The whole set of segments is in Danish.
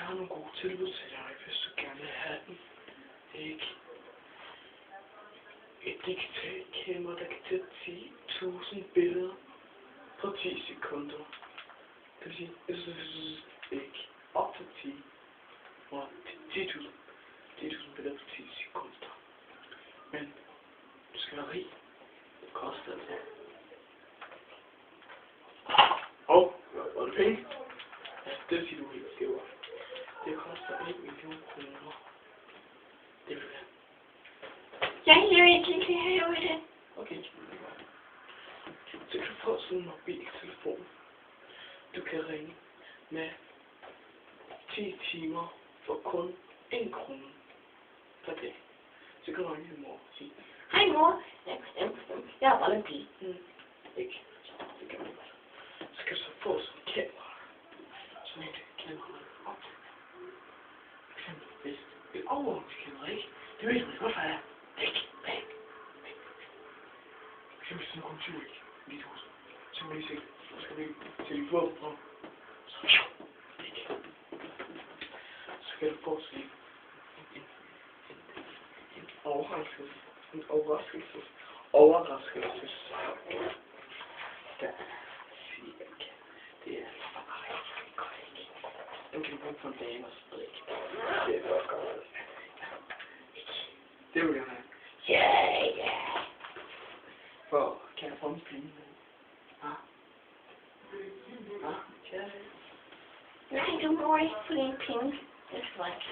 har nogle gode tilbud til dig, hvis du gerne vil have den. Ikke? Et digitalt kamera, der kan tage 10.000 billeder på 10 sekunder. Det vil sige, ikke op til 10. Og 10.000 billeder på 10 sekunder. Men du skal være rig. Det koster altså. Og det penge. Det vil sige, du er helt skæver. Det koster 1 million kroner. Det vil jeg. Jeg vil ikke have det. Okay. Så kan du få sådan en mobiltelefon. Du kan ringe med 10 timer for kun 1 krone per dag. Så kan du ringe til mor og sige, Hej mor. Jeg har bare en pige. ikke? Det kan man ikke. Så kan du så få sådan en kamera. Sådan et kamera op. For eksempel, hvis det er overvågningskamera, ikke? Det ved du ikke, hvorfor er det? Bang. For eksempel sådan en computer i dit hus. Så kan du lige se, så skal vi til dit våben på. Så kan du få sådan en overraskelse. En overraskelse. Der siger jeg, det er ikke. Den kan du bruge på en dame og strik. Det er godt godt. Det vil jeg have. Ja. For kan jeg få en penge? Nej, du må ikke få dine penge. Det er flot.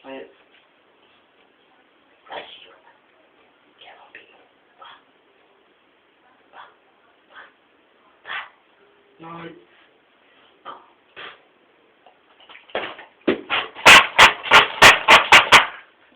Nej. Hvad siger du? Jeg får penge. Hvad? Nej.